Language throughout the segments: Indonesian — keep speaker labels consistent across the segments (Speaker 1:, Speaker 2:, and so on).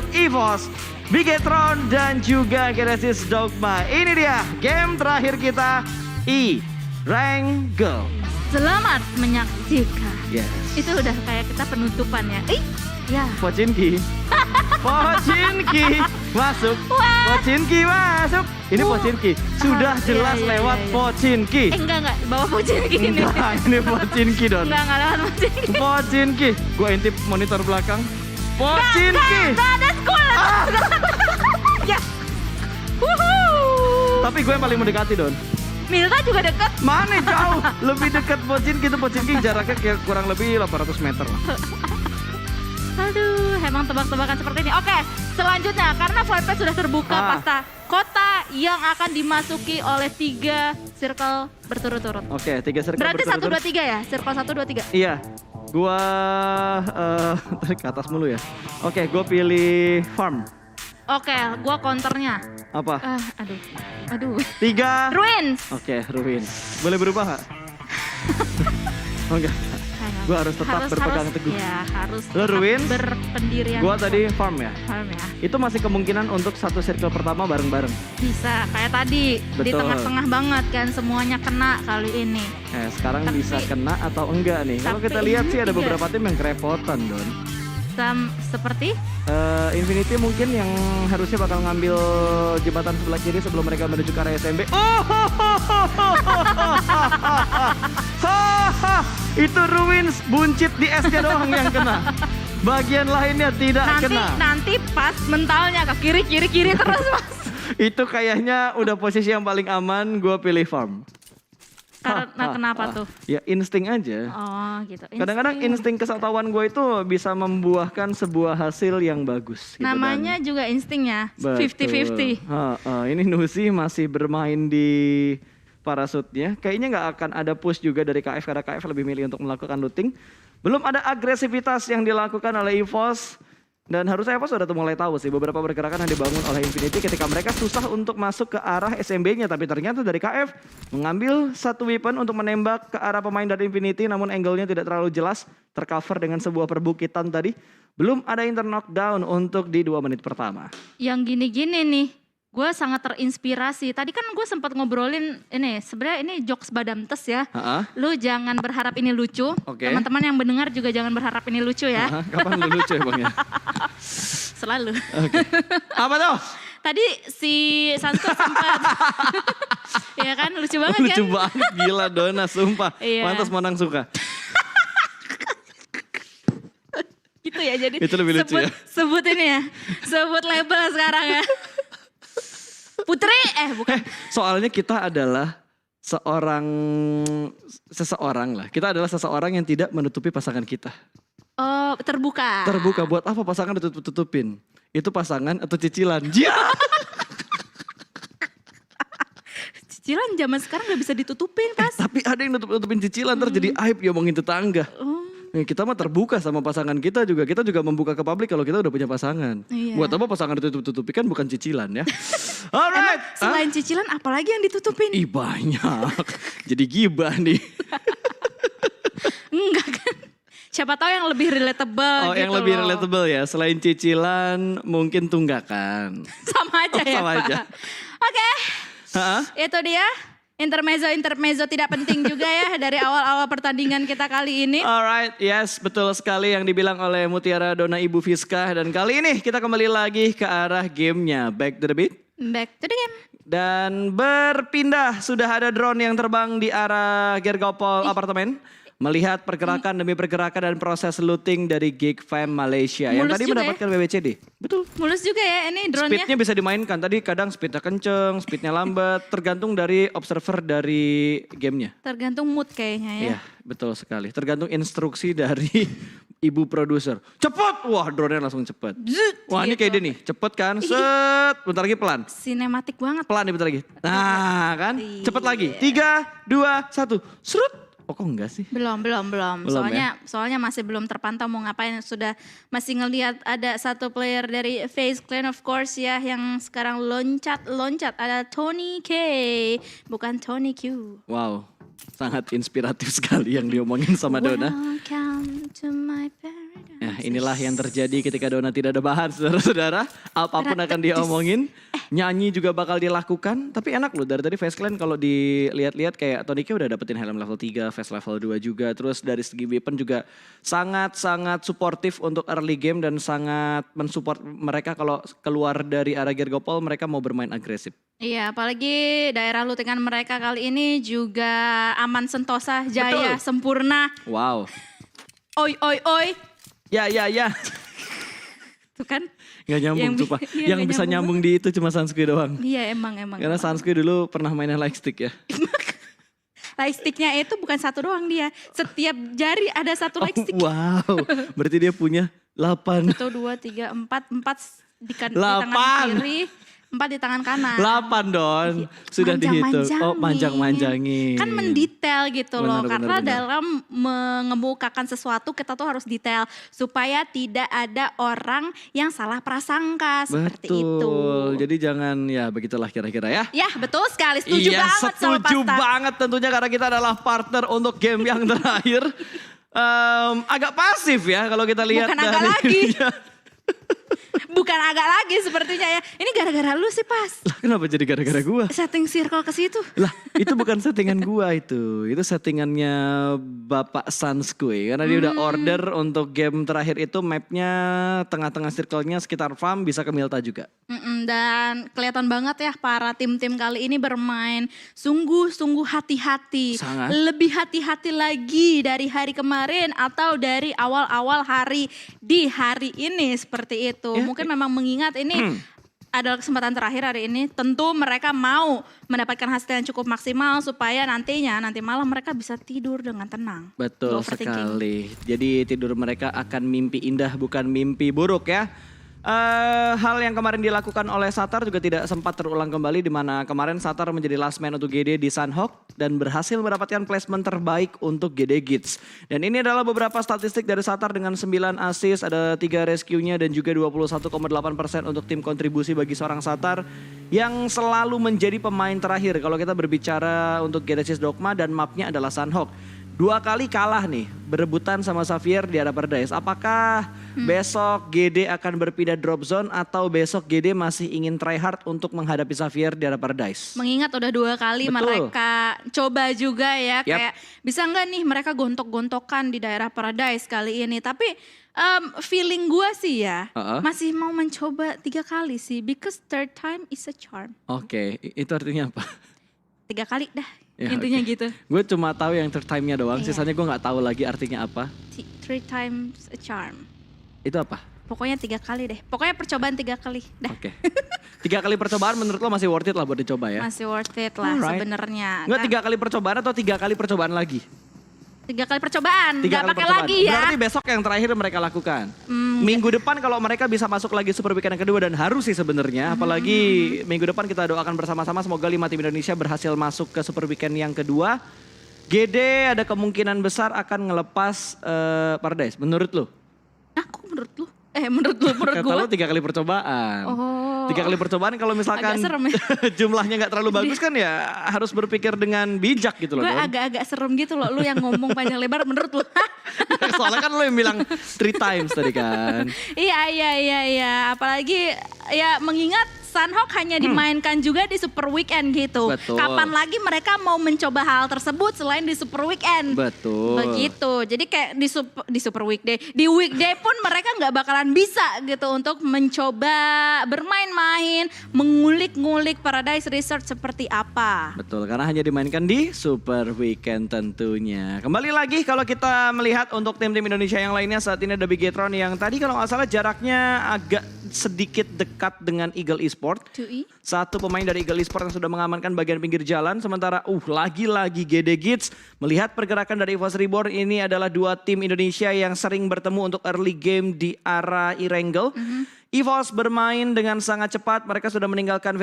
Speaker 1: untuk EVOS, Bigetron, dan juga Genesis Dogma. Ini dia game terakhir kita, E-Wrangle.
Speaker 2: Selamat menyaksikan.
Speaker 1: Yes.
Speaker 2: Itu udah kayak kita penutupan ya. Ya.
Speaker 1: Pochinki. Pochinki masuk.
Speaker 2: Wah.
Speaker 1: Pochinki masuk. Ini Pochinki. Sudah jelas
Speaker 2: iya,
Speaker 1: lewat
Speaker 2: iya.
Speaker 1: Pochinki.
Speaker 2: Enggak, bawa Pochinki ini.
Speaker 1: Enggak, ini Pochinki Don.
Speaker 2: Enggak lewat Pochinki.
Speaker 1: Pochinki. Gue intip monitor belakang. Pochinki.
Speaker 2: Enggak ada sekolah. Ya. Wuhuu.
Speaker 1: Tapi gue yang paling mendekati Don.
Speaker 2: Milka juga deket.
Speaker 1: Mana jauh? Lebih dekat Pochinki itu Pochinki jaraknya kayak kurang lebih 800 meter lah.
Speaker 2: Aduh, emang tebak-tebakan seperti ini. Oke, selanjutnya karena Void Pass sudah terbuka pasta kota yang akan dimasuki oleh 3 circle berturut-turut.
Speaker 1: Oke, 3 circle
Speaker 2: Berarti 1,
Speaker 1: berturut-turut.
Speaker 2: 2, 3 ya? Circle 1, 2, 3.
Speaker 1: Iya, gua tadi ke atas mulu ya. Oke, gua pilih farm.
Speaker 2: Oke, gua counternya.
Speaker 1: Apa?
Speaker 2: Aduh.
Speaker 1: 3.
Speaker 2: Ruins.
Speaker 1: Oke, ruin. Boleh berubah nggak? Oh enggak. Gua harus tetap berpegang teguh.
Speaker 2: Ya, harus
Speaker 1: Lo
Speaker 2: tetap
Speaker 1: ruins?
Speaker 2: berpendirian.
Speaker 1: Gua tadi farm ya.
Speaker 2: Farm ya.
Speaker 1: Itu masih kemungkinan untuk 1 circle pertama bareng-bareng.
Speaker 2: Bisa, kayak tadi. Di
Speaker 1: Betul.
Speaker 2: tengah-tengah banget kan, semuanya kena kali ini.
Speaker 1: Sekarang
Speaker 2: Tapi-
Speaker 1: bisa kena atau enggak nih? Kalau
Speaker 2: tapi
Speaker 1: kita lihat sih ada
Speaker 2: ini
Speaker 1: beberapa tim yang kerepotan, Don.
Speaker 2: Seperti?
Speaker 1: Infinity mungkin yang harusnya bakal ngambil jembatan sebelah kiri sebelum mereka menuju ke area SMB. Itu ruins buncit di esnya doang yang kena. Bagian lainnya tidak kena.
Speaker 2: Nanti pas mentalnya ke kiri terus mas.
Speaker 1: Itu kayaknya udah posisi yang paling aman, gue pilih farm.
Speaker 2: Karena kenapa tuh?
Speaker 1: Ya insting aja.
Speaker 2: Oh gitu.
Speaker 1: Kadang-kadang insting kesatauan gue itu bisa membuahkan sebuah hasil yang bagus. Gitu,
Speaker 2: Namanya juga insting ya, 50-50.
Speaker 1: Ini Nusi masih bermain di parasutnya. Kayaknya nggak akan ada push juga dari KF karena KF lebih milih untuk melakukan looting. Belum ada agresivitas yang dilakukan oleh EVOS. Dan harusnya EVOS sudah mulai tahu sih beberapa pergerakan yang dibangun oleh Infinity ketika mereka susah untuk masuk ke arah SMB-nya. Tapi ternyata dari KF mengambil satu weapon untuk menembak ke arah pemain dari Infinity. Namun angle-nya tidak terlalu jelas, tercover dengan sebuah perbukitan tadi. Belum ada knockdown untuk di 2 menit pertama.
Speaker 2: Yang gini-gini nih, gue sangat terinspirasi. Tadi kan gue sempat ngobrolin ini, sebenarnya ini jokes badamtes ya. Lu jangan berharap ini lucu.
Speaker 1: Oke.
Speaker 2: Teman-teman yang mendengar juga jangan berharap ini lucu ya.
Speaker 1: Kapan lu lucu ya Bang ya?
Speaker 2: Selalu.
Speaker 1: Oke. Apa tuh?
Speaker 2: Tadi si Sansko sempat, ya kan lucu banget kan?
Speaker 1: Lucu banget, gila Dona, sumpah.
Speaker 2: Iya.
Speaker 1: Mantas Monang suka.
Speaker 2: Gitu ya, jadi
Speaker 1: Itu lebih lucu ya.
Speaker 2: Sebut ini ya, sebut label sekarang ya. Putri, bukan.
Speaker 1: Soalnya kita adalah seseorang lah. Kita adalah seseorang yang tidak menutupi pasangan kita.
Speaker 2: Oh, terbuka.
Speaker 1: Terbuka buat apa pasangan ditutup-tutupin? Itu pasangan atau cicilan? Jia!
Speaker 2: Cicilan zaman sekarang gak bisa ditutupin, Pas.
Speaker 1: Tapi ada yang nutup-tutupin cicilan, ntar jadi aib diomongin tetangga. Kita mah terbuka sama pasangan kita juga membuka ke publik kalau kita udah punya pasangan.
Speaker 2: Iya.
Speaker 1: Buat apa pasangan ditutup-tutupi kan bukan cicilan ya. Alright.
Speaker 2: Emang selain cicilan apalagi yang ditutupin?
Speaker 1: Ih banyak. Jadi gibah nih.
Speaker 2: Enggak kan. Siapa tahu yang lebih relatable
Speaker 1: Oh
Speaker 2: gitu
Speaker 1: yang lebih
Speaker 2: loh.
Speaker 1: relatable ya. Selain cicilan mungkin tunggakan.
Speaker 2: Sama aja ya
Speaker 1: sama
Speaker 2: Pak.
Speaker 1: aja.
Speaker 2: Oke. Itu dia. Intermezzo tidak penting juga ya dari awal-awal pertandingan kita kali ini.
Speaker 1: Alright, yes betul sekali yang dibilang oleh Mutiara Dona Ibu Fiska. Dan kali ini kita kembali lagi ke arah gamenya. Back to the beat.
Speaker 2: Back to the game.
Speaker 1: Dan berpindah, sudah ada drone yang terbang di arah Gergopol apartemen. Melihat pergerakan demi pergerakan dan proses looting dari Geek Fam Malaysia. Yang
Speaker 2: Mulus
Speaker 1: tadi
Speaker 2: juga
Speaker 1: mendapatkan BBCD. Betul.
Speaker 2: Mulus juga ya ini drone-nya.
Speaker 1: Speednya bisa dimainkan. Tadi kadang speednya kenceng, speednya lambat. Tergantung dari observer dari gamenya.
Speaker 2: Tergantung mood kayaknya ya.
Speaker 1: Iya, betul sekali. Tergantung instruksi dari ibu produser. Cepet! Wah, drone-nya langsung cepet. Wah, ini kayak dia nih. Cepet kan? Set. Bentar lagi pelan.
Speaker 2: Sinematik banget.
Speaker 1: Pelan nih bentar lagi. Nah, kan? Cepet lagi. 3, 2, 1. Serut. Oh, kok enggak sih?
Speaker 2: Belum.
Speaker 1: Belum
Speaker 2: Soalnya masih belum terpantau mau ngapain. Sudah masih ngelihat ada satu player dari FaZe Clan of course ya yang sekarang loncat. Ada Tony K, bukan Tony Q.
Speaker 1: Wow, sangat inspiratif sekali yang diomongin sama Dona.
Speaker 2: Welcome to my paradise.
Speaker 1: Nah inilah yang terjadi ketika Dona tidak ada bahan saudara-saudara. Apapun akan dia omongin. Nyanyi juga bakal dilakukan. Tapi enak loh dari tadi Face Clan kalau dilihat-lihat kayak Tony K udah dapetin helm level 3, Face level 2 juga. Terus dari segi weapon juga sangat-sangat suportif untuk early game. Dan sangat mensupport mereka kalau keluar dari area Gergopol mereka mau bermain agresif.
Speaker 2: Iya, apalagi daerah lootingan mereka kali ini juga aman sentosa, jaya,
Speaker 1: Betul.
Speaker 2: sempurna.
Speaker 1: Wow.
Speaker 2: Oi, oi, oi.
Speaker 1: Ya.
Speaker 2: Tuh kan?
Speaker 1: Gak nyambung tuh Pak.
Speaker 2: Iya,
Speaker 1: Yang
Speaker 2: nggak
Speaker 1: bisa nyambung di itu cuma Sansui doang.
Speaker 2: Iya, emang.
Speaker 1: Karena Sansui dulu pernah mainnya lightstick ya.
Speaker 2: Lightsticknya itu bukan satu doang dia. Setiap jari ada satu lightstick.
Speaker 1: Wow. Berarti dia punya 8.
Speaker 2: 1, 2, 3, 4 di tangan kiri, 4 di tangan kanan.
Speaker 1: 8 Don. Sudah dihitung. Oh manjang-manjangin.
Speaker 2: Kan mendetail gitu loh.
Speaker 1: Benar,
Speaker 2: Karena
Speaker 1: benar.
Speaker 2: dalam mengemukakan sesuatu kita tuh harus detail. Supaya tidak ada orang yang salah prasangka. Seperti itu.
Speaker 1: Betul. Jadi jangan ya begitulah kira-kira ya.
Speaker 2: Ya betul sekali. Setuju
Speaker 1: Iya
Speaker 2: banget sama
Speaker 1: setuju
Speaker 2: Pasta.
Speaker 1: banget tentunya karena kita adalah partner untuk game yang terakhir. Agak pasif ya kalau kita lihat
Speaker 2: Bukan agak
Speaker 1: dari
Speaker 2: lagi. Bukan agak lagi sepertinya ya. Ini gara-gara lu sih Pas.
Speaker 1: Lah kenapa jadi gara-gara gua?
Speaker 2: Setting circle ke situ.
Speaker 1: Lah itu bukan settingan gua itu settingannya Bapak Sansui. Karena dia udah order untuk game terakhir itu mapnya tengah-tengah circle-nya sekitar farm bisa ke Milta juga.
Speaker 2: Dan kelihatan banget ya para tim-tim kali ini bermain sungguh-sungguh hati-hati.
Speaker 1: Sangat.
Speaker 2: Lebih hati-hati lagi dari hari kemarin atau dari awal-awal hari di hari ini seperti itu.
Speaker 1: Ya,
Speaker 2: Mungkin memang mengingat ini adalah kesempatan terakhir hari ini. Tentu mereka mau mendapatkan hasil yang cukup maksimal supaya nanti malam mereka bisa tidur dengan tenang.
Speaker 1: Betul
Speaker 2: Nggak overthinking.
Speaker 1: sekali. Jadi tidur mereka akan mimpi indah bukan mimpi buruk ya. Hal yang kemarin dilakukan oleh Satar juga tidak sempat terulang kembali di mana kemarin Satar menjadi last man untuk GD di Sunhawk dan berhasil mendapatkan placement terbaik untuk GD Gits. Dan ini adalah beberapa statistik dari Satar dengan 9 assist, ada 3 rescue-nya dan juga 21,8% untuk tim kontribusi bagi seorang Satar yang selalu menjadi pemain terakhir kalau kita berbicara untuk Genesis Dogma dan mapnya adalah Sunhawk. 2 kali kalah nih, berebutan sama Xavier di area Paradise. Apakah besok GD akan berpindah drop zone atau besok GD masih ingin try hard untuk menghadapi Xavier di area Paradise?
Speaker 2: Mengingat udah 2 kali
Speaker 1: Betul.
Speaker 2: mereka coba juga ya.
Speaker 1: Yap.
Speaker 2: Kayak bisa nggak nih mereka gontok-gontokan di daerah Paradise kali ini. Tapi feeling gue sih ya masih mau mencoba 3 kali sih. Because third time is a charm.
Speaker 1: Oke, itu artinya apa?
Speaker 2: 3 kali dah
Speaker 1: Ya,
Speaker 2: intinya
Speaker 1: oke.
Speaker 2: gitu.
Speaker 1: Gue cuma tahu yang third time-nya doang,
Speaker 2: Iya.
Speaker 1: sisanya gue gak tahu lagi artinya apa.
Speaker 2: 3 times a charm.
Speaker 1: Itu apa?
Speaker 2: Pokoknya 3 kali deh. Pokoknya percobaan 3 kali. Dah.
Speaker 1: Oke. 3 kali percobaan menurut lo masih worth it lah buat dicoba ya?
Speaker 2: Masih worth it lah
Speaker 1: Alright.
Speaker 2: sebenarnya.
Speaker 1: Enggak 3 kali percobaan atau 3 kali percobaan lagi?
Speaker 2: 3 kali percobaan.
Speaker 1: 3
Speaker 2: Nggak
Speaker 1: kali
Speaker 2: pakai
Speaker 1: percobaan.
Speaker 2: lagi ya.
Speaker 1: Berarti besok yang terakhir mereka lakukan. Minggu depan kalau mereka bisa masuk lagi Super Weekend yang kedua dan harus sih sebenarnya. Apalagi minggu depan kita doakan bersama-sama semoga 5 tim Indonesia berhasil masuk ke Super Weekend yang kedua. GD ada kemungkinan besar akan ngelepas Paradise. Menurut lo?
Speaker 2: Nah, kok menurut lu? Menurut lu, menurut
Speaker 1: Kata
Speaker 2: gue.
Speaker 1: lo 3 kali percobaan.
Speaker 2: Oh.
Speaker 1: 3 kali percobaan kalau misalkan
Speaker 2: Agak serem ya.
Speaker 1: jumlahnya nggak terlalu bagus kan ya harus berpikir dengan bijak gitu loh.
Speaker 2: Gue
Speaker 1: Don.
Speaker 2: agak-agak serem gitu loh, lu yang ngomong panjang lebar menurut lu.
Speaker 1: Soalnya kan lo yang bilang 3 times tadi kan.
Speaker 2: Iya. Apalagi ya mengingat Sunhawk hanya dimainkan juga di Super Weekend gitu.
Speaker 1: Betul.
Speaker 2: Kapan lagi mereka mau mencoba hal tersebut selain di Super Weekend?
Speaker 1: Betul.
Speaker 2: Begitu. Jadi kayak di Super Weekday, di Weekday pun mereka nggak bakalan bisa gitu untuk mencoba bermain-main, mengulik-ngulik Paradise Research seperti apa.
Speaker 1: Betul, karena hanya dimainkan di Super Weekend tentunya. Kembali lagi kalau kita melihat untuk tim-tim Indonesia yang lainnya saat ini ada Bigetron yang tadi kalau nggak salah jaraknya agak sedikit dekat dengan Eagle Esport.
Speaker 2: 2E.
Speaker 1: Satu pemain dari Eagle Esport yang sudah mengamankan bagian pinggir jalan. Sementara lagi-lagi GD Gits melihat pergerakan dari EVOS Reborn. Ini adalah 2 tim Indonesia yang sering bertemu untuk early game di arah Erangel. EVOS bermain dengan sangat cepat. Mereka sudah meninggalkan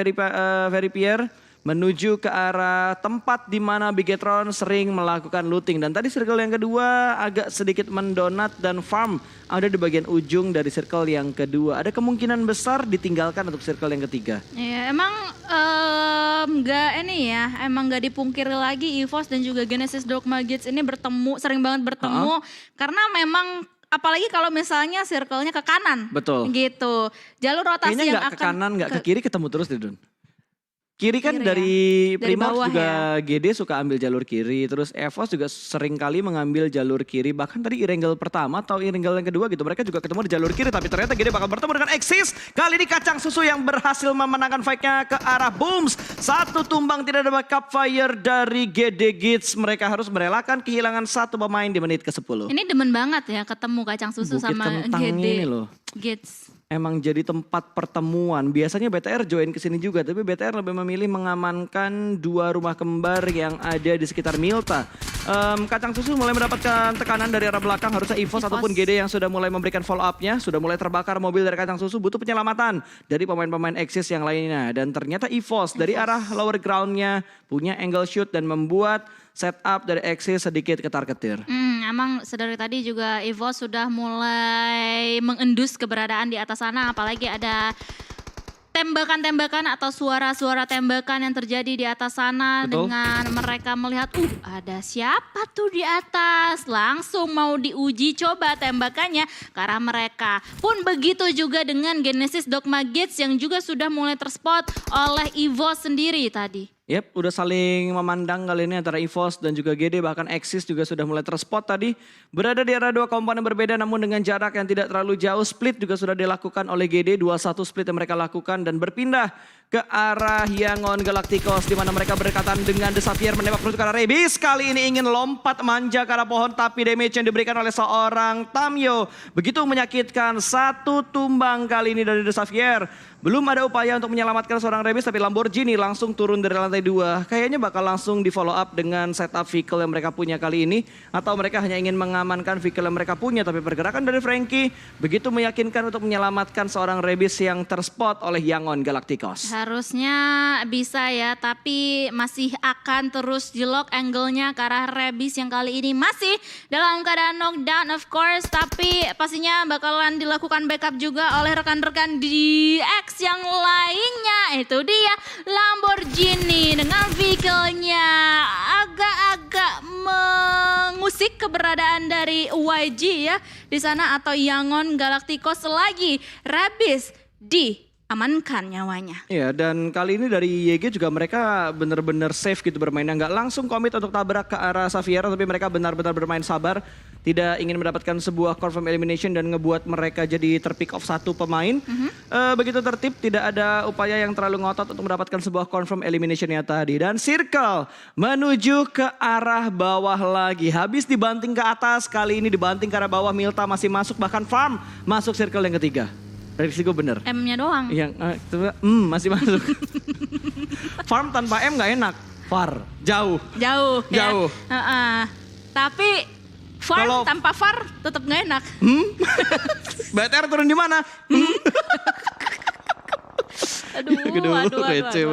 Speaker 1: Veripier menuju ke arah tempat di mana Bigetron sering melakukan looting. Dan tadi circle yang kedua agak sedikit mendonat dan farm ada di bagian ujung dari circle yang kedua. Ada kemungkinan besar ditinggalkan untuk circle yang ketiga.
Speaker 2: Ya, emang emang nggak dipungkiri lagi EVOS dan juga Genesis Dogma Gates ini sering banget bertemu karena memang apalagi kalau misalnya circle-nya ke kanan.
Speaker 1: Betul.
Speaker 2: Gitu. Jalur rotasi
Speaker 1: Kayaknya
Speaker 2: yang
Speaker 1: nggak ke kanan, nggak ke kiri, ketemu terus deh Dun. Kiri kan
Speaker 2: Kiri
Speaker 1: dari
Speaker 2: Dari
Speaker 1: Primark
Speaker 2: bawah
Speaker 1: juga GD suka ambil jalur kiri. Terus EVOS juga sering kali mengambil jalur kiri. Bahkan tadi Irengel pertama atau Irengel yang kedua gitu. Mereka juga ketemu di jalur kiri. Tapi ternyata GD bakal bertemu dengan Exis. Kali ini Kacang Susu yang berhasil memenangkan fight-nya ke arah Booms. Satu tumbang tidak ada backup fire dari GD Gits. Mereka harus merelakan kehilangan satu pemain di menit ke-10.
Speaker 2: Ini demen banget ya ketemu Kacang Susu
Speaker 1: Bukit
Speaker 2: sama
Speaker 1: Kentang
Speaker 2: GD
Speaker 1: ini loh.
Speaker 2: Gits.
Speaker 1: Emang jadi tempat pertemuan. Biasanya BTR join ke sini juga, tapi BTR lebih memilih mengamankan dua rumah kembar yang ada di sekitar Milta. Kacang Susu mulai mendapatkan tekanan dari arah belakang, harusnya EVOS ataupun GD yang sudah mulai memberikan follow up-nya, sudah mulai terbakar mobil dari Kacang Susu, butuh penyelamatan dari pemain-pemain Exis yang lainnya. Dan ternyata EVOS dari arah lower ground-nya punya angle shoot dan membuat setup dari Exis sedikit ketar-ketir.
Speaker 2: Emang sedari tadi juga Evo sudah mulai mengendus keberadaan di atas sana, apalagi ada tembakan-tembakan atau suara-suara tembakan yang terjadi di atas sana.
Speaker 1: Betul.
Speaker 2: Dengan mereka melihat, ada siapa tuh di atas, langsung mau diuji coba tembakannya ke arah mereka. Pun begitu juga dengan Genesis Dogma Gates yang juga sudah mulai terspot oleh Evo sendiri tadi.
Speaker 1: Yep, udah saling memandang kali ini antara EVOS dan juga GD, bahkan Exis juga sudah mulai terspot tadi. Berada di arah dua komponen berbeda namun dengan jarak yang tidak terlalu jauh. Split juga sudah dilakukan oleh GD, 2-1 split yang mereka lakukan dan berpindah ke arah Yangon Galacticos di mana mereka berdekatan dengan The Xavier menembak menuju ke arah Rebis. Kali ini ingin lompat manja ke arah pohon tapi damage yang diberikan oleh seorang Tamyo begitu menyakitkan. Satu tumbang kali ini dari The Xavier. Belum ada upaya untuk menyelamatkan seorang Rebis tapi Lamborghini langsung turun dari lantai 2. Kayaknya bakal langsung di follow up dengan setup vehicle yang mereka punya kali ini. Atau mereka hanya ingin mengamankan vehicle yang mereka punya. Tapi pergerakan dari Frankie begitu meyakinkan untuk menyelamatkan seorang Rebis yang terspot oleh Yangon Galacticos.
Speaker 2: Harusnya bisa ya, tapi masih akan terus di-lock angle-nya ke arah Rebis yang kali ini masih dalam keadaan knockdown of course. Tapi pastinya bakalan dilakukan backup juga oleh rekan-rekan di X yang lainnya. Itu dia Lamborghini dengan vehicle-nya agak-agak mengusik keberadaan dari YG ya di sana atau Yangon Galacticos lagi. Rebis amankan nyawanya.
Speaker 1: Iya, dan kali ini dari YG juga mereka benar-benar safe gitu bermainnya. Nggak langsung komit untuk tabrak ke arah Xavier, tapi mereka benar-benar bermain sabar. Tidak ingin mendapatkan sebuah confirm elimination dan ngebuat mereka jadi terpick off satu pemain. Begitu tertib, tidak ada upaya yang terlalu ngotot untuk mendapatkan sebuah confirm eliminationnya tadi. Dan Circle menuju ke arah bawah lagi. Habis dibanting ke atas, kali ini dibanting ke arah bawah. Milta masih masuk, bahkan Farm masuk Circle yang ketiga. Prediksi gue bener.
Speaker 2: M-nya doang.
Speaker 1: Yang masih masuk. Farm tanpa M nggak enak. Far, jauh.
Speaker 2: Jauh.
Speaker 1: Jauh.
Speaker 2: Ya. Tapi Farm tanpa Far tetap nggak enak.
Speaker 1: BTR turun di mana?
Speaker 2: Aduh, receh.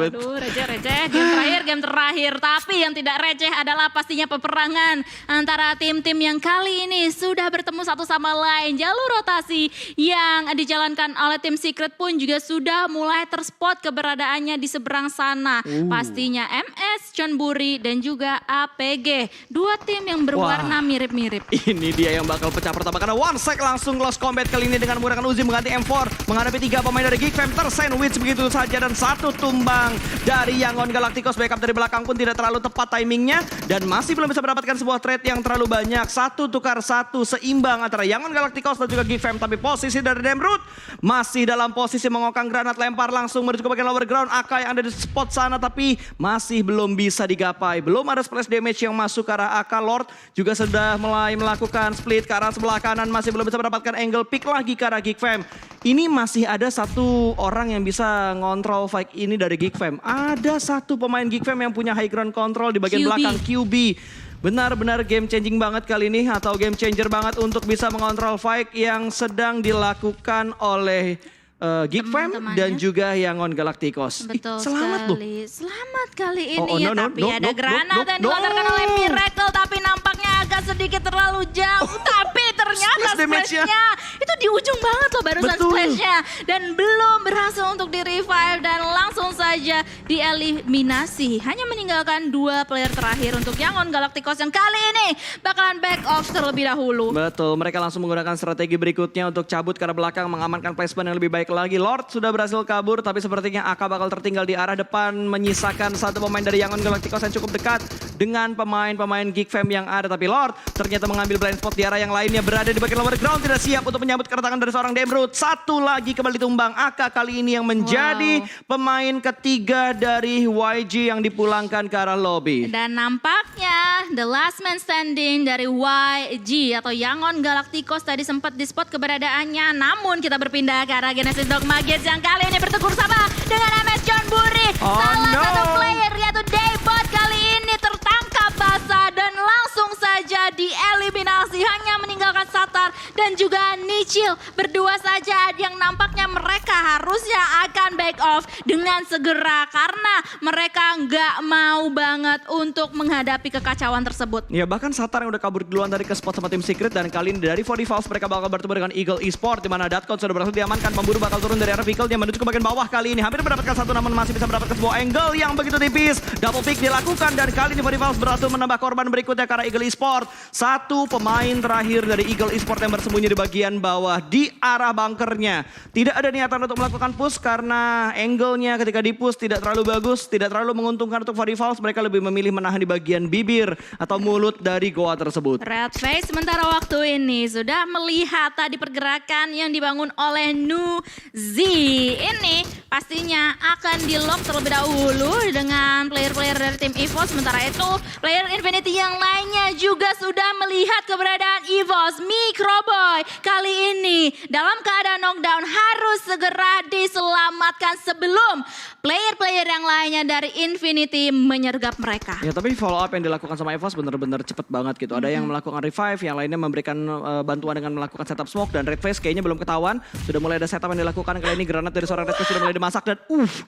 Speaker 2: Game terakhir. Tapi yang tidak receh adalah pastinya peperangan antara tim-tim yang kali ini sudah bertemu satu sama lain. Jalur rotasi yang dijalankan oleh tim Secret pun juga sudah mulai terspot keberadaannya di seberang sana. Pastinya MS, Chonburi, dan juga APG. Dua tim yang berwarna mirip-mirip.
Speaker 1: Ini dia yang bakal pecah pertama karena one sec langsung lost combat kali ini dengan menggunakan Uzi mengganti M4. Menghadapi 3 pemain dari Geek Fam tersandwich begitu saja dan satu tumbang dari Yangon Galacticos. Backup dari belakang pun tidak terlalu tepat timingnya dan masih belum bisa mendapatkan sebuah trade yang terlalu banyak. 1 tukar 1 seimbang antara Yangon Galacticos dan juga Geek Fam. Tapi posisi dari Demroot masih dalam posisi mengokang granat, lempar langsung menuju ke bagian lower ground. AK yang ada di spot sana tapi masih belum bisa digapai. Belum ada splash damage yang masuk ke arah AK. Lord juga sudah mulai melakukan split ke arah sebelah kanan, masih belum bisa mendapatkan angle pick lagi ke arah Geek Fam. Ini masih ada satu orang yang bisa ngontrol fight ini dari Geek Fam. Ada satu pemain Geek Fam yang punya high ground control di bagian belakang, QB. Benar-benar game changing banget kali ini atau game changer banget untuk bisa mengontrol fight yang sedang dilakukan oleh Geek Fam dan juga Yangon Galacticos.
Speaker 2: Betul
Speaker 1: Selamat
Speaker 2: sekali. Selamat kali ini
Speaker 1: Oh,
Speaker 2: ya,
Speaker 1: no,
Speaker 2: tapi
Speaker 1: no,
Speaker 2: ada
Speaker 1: no,
Speaker 2: granat
Speaker 1: no,
Speaker 2: yang
Speaker 1: no.
Speaker 2: dilontarkan oleh Miracle, tapi nampaknya agak sedikit terlalu jauh. Tapi ternyata
Speaker 1: Splash damage-nya.
Speaker 2: splashnya itu di ujung banget loh barusan
Speaker 1: Betul.
Speaker 2: splashnya. Dan belum berhasil untuk di revive dan langsung saja saja dieliminasi. Hanya meninggalkan 2 player terakhir untuk Yangon Galacticos yang kali ini bakalan back off terlebih dahulu.
Speaker 1: Betul, mereka langsung menggunakan strategi berikutnya untuk cabut ke arah belakang, mengamankan placement yang lebih baik lagi. Lord sudah berhasil kabur, tapi sepertinya AK bakal tertinggal di arah depan, menyisakan satu pemain dari Yangon Galacticos yang cukup dekat dengan pemain-pemain Geek Fam yang ada. Tapi Lord ternyata mengambil blind spot di arah yang lainnya, berada di bagian lower ground, tidak siap untuk menyambut kedatangan dari seorang Demrut. Satu lagi kembali tumbang, AK kali ini yang menjadi pemain ketiga dari YG yang dipulangkan ke arah lobby.
Speaker 2: Dan nampaknya the last man standing dari YG atau Yangon Galacticos tadi sempat di spot keberadaannya. Namun kita berpindah ke arah Genesis Dogma Gates yang kali ini bertegur sama dengan MS John Buri. Salah satu player yaitu Daybot kali ini tertangkap basah dan langsung saja dieliminasi. Hanya meninggalkan Satar dan juga Nichil. Berdua saja yang nampaknya mereka harusnya akan back off dengan segera. Karena mereka nggak mau banget untuk menghadapi kekacauan tersebut.
Speaker 1: Ya bahkan Satar yang udah kabur duluan dari ke spot sama tim Secret, dan kali ini dari 40 Valves mereka bakal bertemu dengan Eagle Esport di mana Datcon sudah berhasil diamankan. Pemburu bakal turun dari arah vehicle-nya menuju ke bagian bawah kali ini. Hampir mendapatkan satu namun masih bisa mendapatkan sebuah angle yang begitu tipis. Double pick dilakukan dan kali ini 40 Valves berhasil menambah korban berikutnya ke arah Eagle Esport. Satu pemain terakhir dari Eagle Esport yang bersembunyi di bagian bawah di arah bunkernya. Tidak ada niatan untuk melakukan push karena angle-nya ketika di push tidak terlalu bagus, tidak terlalu menguntungkan untuk 40 Valves. Mereka lebih memilih menahan di bagian bibir atau mulut dari goa tersebut.
Speaker 2: Red Face sementara waktu ini sudah melihat tadi pergerakan yang dibangun oleh Nuzi. Ini pastinya akan di-lock terlebih dahulu dengan player-player dari tim EVOS. Sementara itu player Infinity yang lainnya juga sudah melihat keberadaan EVOS. Microboy kali ini dalam keadaan knockdown harus segera diselamatkan sebelum player-player yang lainnya dari Infinity menyergap mereka.
Speaker 1: Ya tapi follow up yang dilakukan sama EVOS benar-benar cepet banget gitu. Ada yang melakukan revive, yang lainnya memberikan bantuan dengan melakukan setup smoke, dan Red Face kayaknya belum ketahuan. Sudah mulai ada setup yang dilakukan kali ini, granat dari seorang Red Face sudah mulai dimasak dan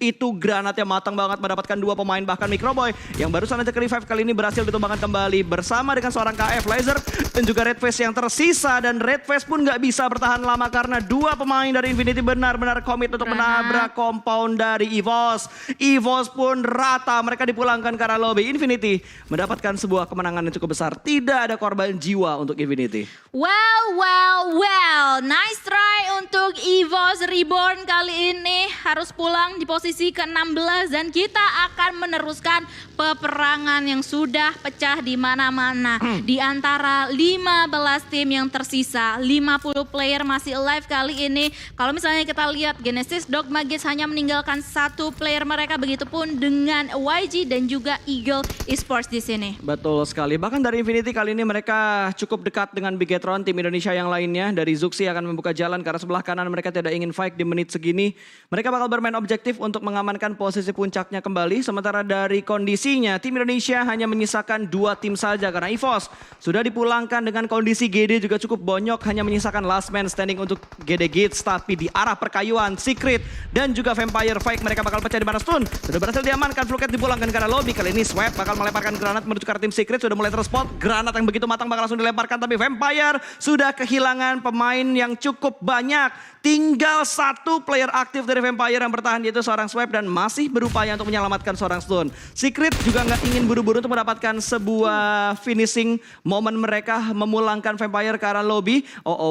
Speaker 1: itu granatnya matang banget, mendapatkan 2 pemain, bahkan Microboy yang barusan aja ke revive kali ini berhasil ditumbangkan kembali bersama dengan seorang KF Laser dan juga Red Face yang tersisa, dan Red Face pun nggak bisa bertahan lama karena 2 pemain dari Infinity benar-benar komit untuk menabrak compound dari EVOS. EVOS pun rata, mereka dipulangkan ke arah lobby. Infinity mendapatkan sebuah kemenangan yang cukup besar. Tidak ada korban jiwa untuk Infinity.
Speaker 2: Well, nice try untuk EVOS Reborn kali ini harus pulang di posisi ke-16 dan kita akan meneruskan peperangan yang sudah pecah di mana-mana. Di antara 15 tim yang tersisa, 50 player masih alive kali ini. Kalau misalnya kita lihat Genesis Dogma Gates hanya meninggalkan 1 player mereka, begitupun dengan YG dan juga Eagle Esports di sini.
Speaker 1: Betul sekali. Bahkan dari Infinity kali ini mereka cukup dekat dengan Bigetron, tim Indonesia yang lainnya. Dari Zuxi akan membuka jalan ke arah sebelah kanan. Mereka tidak ingin fight di menit segini. Mereka bakal bermain objektif untuk mengamankan posisi puncaknya kembali. Sementara dari kondisinya, tim Indonesia hanya menyisakan 2 tim saja karena EVOS sudah dipulangkan dengan kondisi GD juga cukup bonyok. Hanya menyisakan last man standing untuk GD Gates. Tapi di arah perkayuan, Secret dan juga Vampire Fake mereka bakal pecah di mana Stun. Sudah berhasil diamankan, Fluket dipulangkan ke arah lobby. Kali ini Swap bakal melemparkan granat menuju ke arah tim Secret. Sudah mulai terspot, granat yang begitu matang bakal langsung dilemparkan. Tapi Vampire sudah kehilangan pemain yang cukup banyak. Tinggal 1 player aktif dari Vampire yang bertahan, yaitu seorang Swap dan masih berupaya untuk menyelamatkan seorang Stun. Secret juga nggak ingin buru-buru untuk mendapatkan sebuah finishing momen mereka memulangkan Vampire ke arah lobby.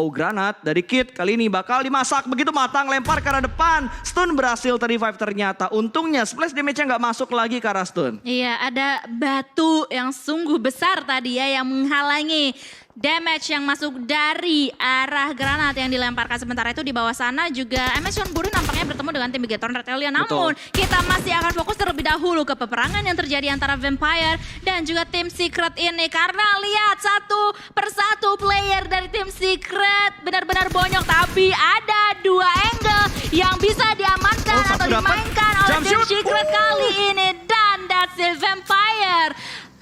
Speaker 1: Granat dari Kid kali ini bakal dimasak begitu matang, lempar ke arah depan. Stun berhasil terrevive ternyata. Untungnya splash damage-nya nggak masuk lagi ke arah Stun.
Speaker 2: Iya, ada batu yang sungguh besar tadi ya yang menghalangi damage yang masuk dari arah granat yang dilemparkan. Sementara itu di bawah sana juga MS John Buri nampaknya bertemu dengan tim Bigetron Retelia. Namun kita masih akan fokus terlebih dahulu ke peperangan yang terjadi antara Vampire dan juga tim Secret ini. Karena lihat 1 persatu player dari tim Secret benar-benar bonyok. Tapi ada 2 angle yang bisa diamankan atau dimainkan oleh tim Secret kali ini. Dan that's the Vampire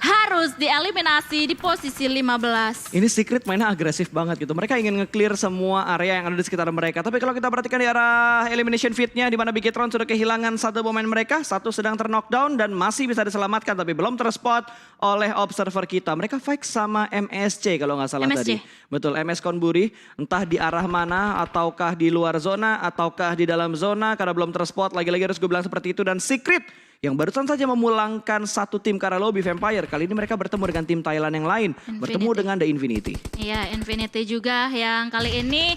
Speaker 2: harus dieliminasi di posisi 15.
Speaker 1: Ini Secret mainnya agresif banget gitu. Mereka ingin nge-clear semua area yang ada di sekitar mereka. Tapi kalau kita perhatikan di arah elimination feed-nya, di mana Bigetron sudah kehilangan satu pemain mereka, satu sedang ter-knockdown dan masih bisa diselamatkan, tapi belum terspot oleh observer kita. Mereka fight sama MSC kalau nggak salah
Speaker 2: MSC.
Speaker 1: tadi. Betul, MS Konburi. Entah di arah mana, ataukah di luar zona, ataukah di dalam zona, karena belum terspot. Lagi-lagi harus gue bilang seperti itu. Dan Secret yang barusan saja memulangkan satu tim ke arah lobby Vampire. Kali ini mereka bertemu dengan tim Thailand yang lain. Bertemu dengan The Infinity.
Speaker 2: Iya, Infinity juga yang kali ini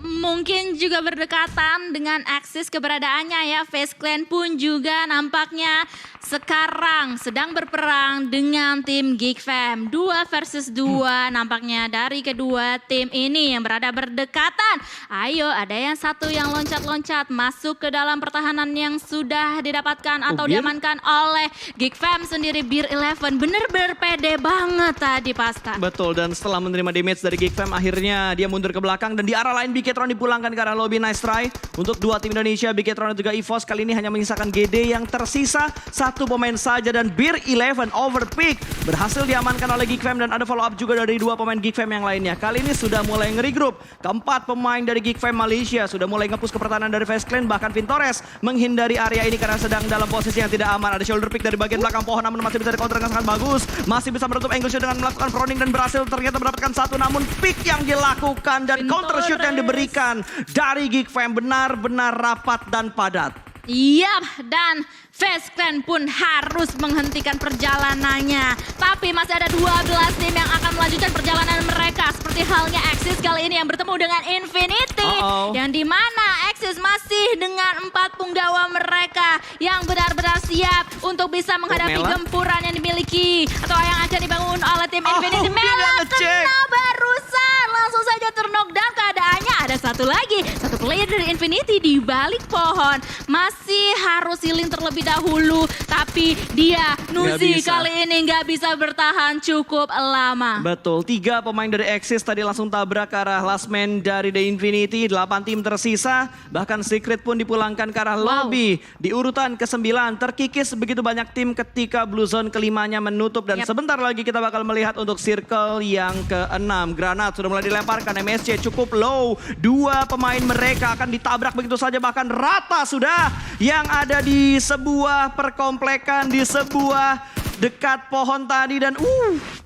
Speaker 2: mungkin juga berdekatan dengan aksis keberadaannya ya. Face Clan pun juga nampaknya sekarang sedang berperang dengan tim Geek Fam. 2 versus 2 nampaknya dari kedua tim ini yang berada berdekatan. Ayo, ada yang satu yang loncat-loncat masuk ke dalam pertahanan yang sudah didapatkan atau
Speaker 1: Bir?
Speaker 2: diamankan oleh Geek Fam sendiri. Beer 11 bener-bener pede banget tadi Pasta.
Speaker 1: Betul, dan setelah menerima damage dari Geek Fam, akhirnya dia mundur ke belakang. Dan di arah lain Bigetron dipulangkan ke arah lobby. Nice try untuk dua tim Indonesia, Bigetron dan juga EVOS. Kali ini hanya menyisakan GD yang tersisa. Satu pemain saja dan Beer 11 overpick berhasil diamankan oleh Geek Fam. Dan ada follow up juga dari dua pemain Geek Fam yang lainnya. Kali ini sudah mulai nge-regroup. Keempat pemain dari Geek Fam Malaysia sudah mulai nge-push ke pertahanan dari Face Clan. Bahkan Vintores menghindari area ini karena sedang dalam posisi yang tidak aman. Ada shoulder pick dari bagian belakang pohon, namun masih bisa di-counter dengan sangat bagus. Masih bisa menutup angle shoot dengan melakukan proning dan berhasil ternyata mendapatkan satu. Namun pick yang dilakukan dan counter shoot yang diberikan dari Geek Fam benar-benar rapat dan padat.
Speaker 2: Yap, dan Face Clan pun harus menghentikan perjalanannya. Tapi masih ada 12 tim yang akan melanjutkan perjalanan mereka. Seperti halnya Axis kali ini yang bertemu dengan Infinity. Yang dimana Axis masih dengan 4 punggawa mereka yang benar-benar siap untuk bisa menghadapi gempuran yang dimiliki atau yang akan dibangun oleh tim Infinity. Mela kena barusan, langsung saja ter-knockdown keadaannya. Ada satu lagi, satu player dari Infinity di balik pohon. Masih harus healing terlebih dahulu, tapi dia Nuzi kali ini nggak bisa bertahan cukup lama.
Speaker 1: Betul, 3 pemain dari Axis tadi langsung tabrak ke arah last man dari The Infinity. 8 tim tersisa, bahkan Secret pun dipulangkan ke arah lobby. Di urutan ke-9 terkikis begitu banyak tim ketika Blue Zone kelimanya menutup. Dan sebentar lagi kita bakal melihat untuk circle yang ke-6. Granat sudah mulai dilemparkan, MSC cukup low. 2 pemain mereka akan ditabrak begitu saja, bahkan rata sudah yang ada di sebuah perkomplekan, di sebuah dekat pohon tadi. Dan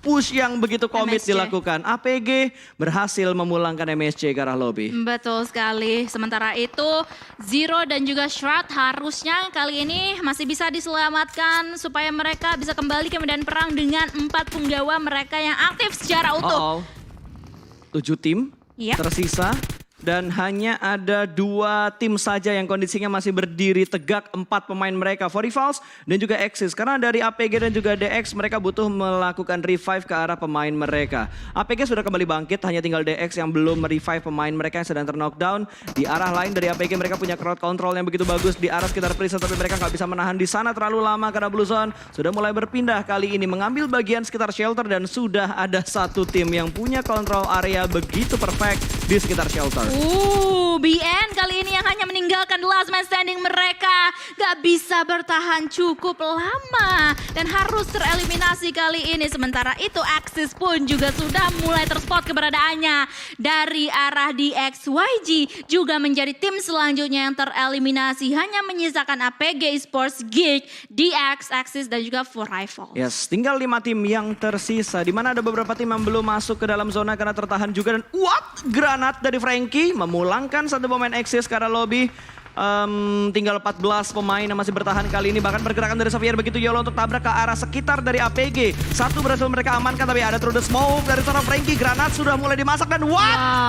Speaker 1: push yang begitu komit dilakukan. APG berhasil memulangkan MSC ke arah lobby.
Speaker 2: Betul sekali. Sementara itu Zero dan juga Shroud harusnya kali ini masih bisa diselamatkan supaya mereka bisa kembali ke medan perang dengan 4 punggawa mereka yang aktif secara utuh.
Speaker 1: 7 tim tersisa. Dan hanya ada 2 tim saja yang kondisinya masih berdiri tegak. 4 pemain mereka, Forifals dan juga Axis. Karena dari APG dan juga DX mereka butuh melakukan revive ke arah pemain mereka. APG sudah kembali bangkit, hanya tinggal DX yang belum merevive pemain mereka yang sedang ter-knockdown. Di arah lain dari APG mereka punya crowd control yang begitu bagus di arah sekitar prison. Tapi mereka nggak bisa menahan di sana terlalu lama karena Blue Zone sudah mulai berpindah kali ini mengambil bagian sekitar shelter. Dan sudah ada satu tim yang punya kontrol area begitu perfect di sekitar shelter.
Speaker 2: BN kali ini yang hanya meninggalkan the last man standing mereka. Gak bisa bertahan cukup lama dan harus tereliminasi kali ini. Sementara itu Axis pun juga sudah mulai terspot keberadaannya. Dari arah DXYG juga menjadi tim selanjutnya yang tereliminasi. Hanya menyisakan APG Esports, Geek, DX, Axis dan juga For Rifle.
Speaker 1: Yes, tinggal 5 tim yang tersisa. Di mana ada beberapa tim yang belum masuk ke dalam zona karena tertahan juga. Dan granat dari Frankie memulangkan satu pemain Axis ke arah lobby. Tinggal 14 pemain yang masih bertahan kali ini. Bahkan pergerakan dari Xavier begitu yolo untuk tabrak ke arah sekitar dari APG. Satu berhasil mereka amankan, tapi ada through the smoke dari seorang Frankie. Granat sudah mulai dimasak dan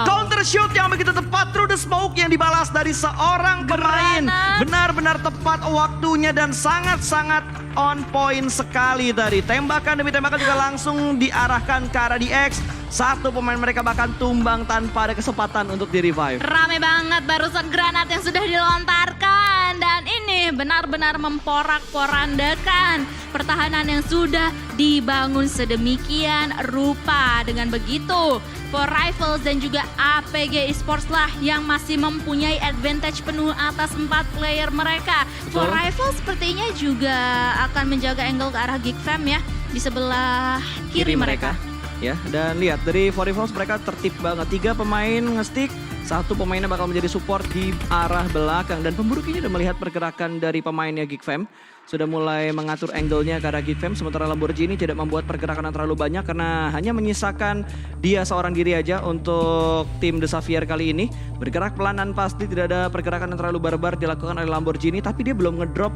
Speaker 1: counter shoot yang begitu tepat through the smoke yang dibalas dari seorang pemain. Benar-benar tepat waktunya dan sangat-sangat on point sekali tadi. Tembakan demi tembakan juga langsung diarahkan ke arah DX. Satu pemain mereka bahkan tumbang tanpa ada kesempatan untuk di-revive.
Speaker 2: Rame banget barusan granat yang sudah dilontarkan. Dan ini benar-benar memporak-porandakan pertahanan yang sudah dibangun sedemikian rupa. Dengan begitu, For Rifles dan juga APG Esports lah yang masih mempunyai advantage penuh atas 4 player mereka. For Rifles sepertinya juga akan menjaga angle ke arah Geek Fam ya. di sebelah kiri mereka.
Speaker 1: Ya, dan lihat dari Forifals mereka tertib banget. 3 pemain nge-stick, 1 pemainnya bakal menjadi support di arah belakang. Dan pemburu ini udah melihat pergerakan dari pemainnya Geekfam. Sudah mulai mengatur angle-nya ke arah Geekfam. Sementara Lamborghini tidak membuat pergerakan yang terlalu banyak karena hanya menyisakan dia seorang diri aja untuk tim The Xavier kali ini. Bergerak pelanan pasti, tidak ada pergerakan yang terlalu barbar dilakukan oleh Lamborghini. Tapi dia belum ngedrop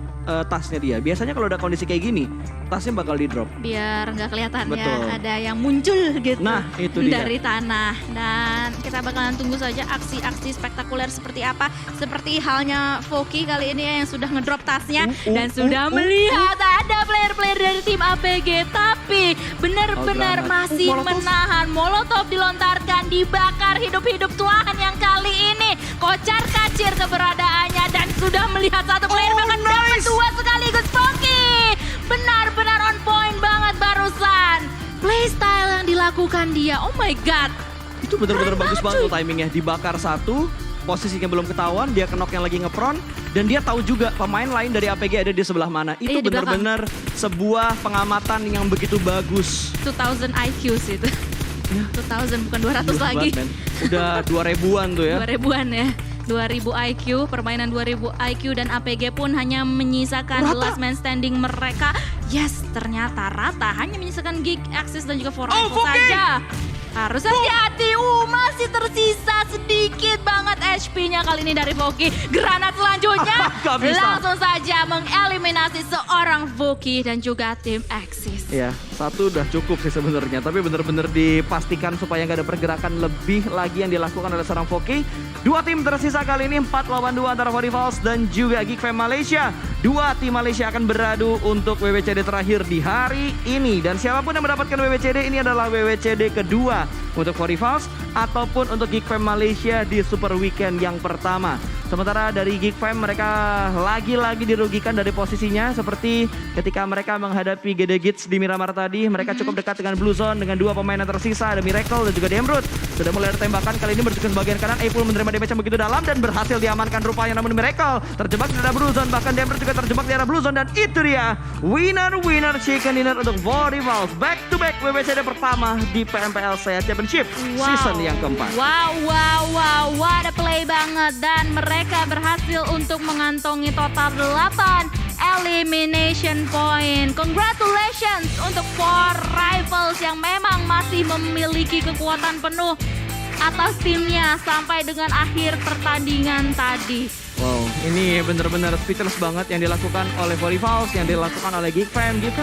Speaker 1: tasnya dia. Biasanya kalau udah kondisi kayak gini, tasnya bakal di drop.
Speaker 2: Biar nggak kelihatan
Speaker 1: Betul.
Speaker 2: ya ada yang muncul gitu
Speaker 1: Nah, itu dia.
Speaker 2: dari tanah. Dan kita bakalan tunggu saja aksi-aksi spektakuler seperti apa. Seperti halnya Voki kali ini yang sudah ngedrop tasnya dan sudah melihat ada player-player dari tim APG, tapi benar-benar masih menahan. Molotov dilontarkan, dibakar hidup-hidup Tuhan yang kali ini kocar kacir keberadaannya dan sudah melihat satu player bahkan dapat 2 sekaligus. Voki benar-benar on point banget barusan. Playstyle yang dilakukan dia, oh my god.
Speaker 1: Itu benar-benar bagus banget tuh timingnya. Dibakar 1, posisinya belum ketahuan, dia kenok yang lagi ngepron. Dan dia tahu juga pemain lain dari APG ada di sebelah mana. Itu
Speaker 2: Iya, di belakang.
Speaker 1: benar-benar sebuah pengamatan yang begitu bagus.
Speaker 2: 2000 IQ sih itu.
Speaker 1: Ya.
Speaker 2: 2000 bukan 200
Speaker 1: Gila
Speaker 2: lagi.
Speaker 1: banget, men. Udah 2000-an tuh ya.
Speaker 2: 2000-an ya. 2000 IQ, permainan 2000 IQ dan APG pun hanya menyisakan the last man standing mereka. Yes, ternyata rata hanya menyisakan Geek, Axis dan juga Forifals saja. Harus hati-hati, masih tersisa sedikit banget HP-nya kali ini dari Voki. Granat selanjutnya
Speaker 1: Gak bisa.
Speaker 2: langsung saja mengeliminasi seorang Voki dan juga tim Axis.
Speaker 1: Ya, 1 udah cukup sih sebenarnya. Tapi benar-benar dipastikan supaya nggak ada pergerakan lebih lagi yang dilakukan oleh seorang Voki. 2 tim tersisa kali ini 4 lawan 2 antara Forifals dan juga Geekfam Malaysia. 2 tim Malaysia akan beradu untuk WWCD terakhir di hari ini. Dan siapapun yang mendapatkan WWCD ini adalah WWCD kedua untuk Forifals ataupun untuk Geekfam Malaysia di Super Weekend yang pertama. Sementara dari Geekfam mereka lagi-lagi dirugikan dari posisinya seperti ketika mereka menghadapi GD Gits di Miramar tadi. Mereka cukup dekat dengan Blue Zone dengan 2 pemain yang tersisa, ada Miracle dan juga Demrut. Sudah mulai ada tembakan, kali ini berjuang bagian kanan. Apple menerima damage yang begitu dalam dan berhasil diamankan rupanya, namun Miracle terjebak di daerah Blue Zone. Bahkan Demrut juga terjebak di daerah Blue Zone dan itu dia winner chicken dinner untuk Forifals. Back to back WWCD pertama di PMPL Championship season yang keempat.
Speaker 2: Wow, what a play banget. Dan mereka berhasil untuk mengantongi total 8 elimination point. Congratulations untuk Forifals yang memang masih memiliki kekuatan penuh atas timnya sampai dengan akhir pertandingan tadi.
Speaker 1: Wow, ini benar-benar speechless banget yang dilakukan oleh Forifals, yang dilakukan oleh Geekfam. Geekfam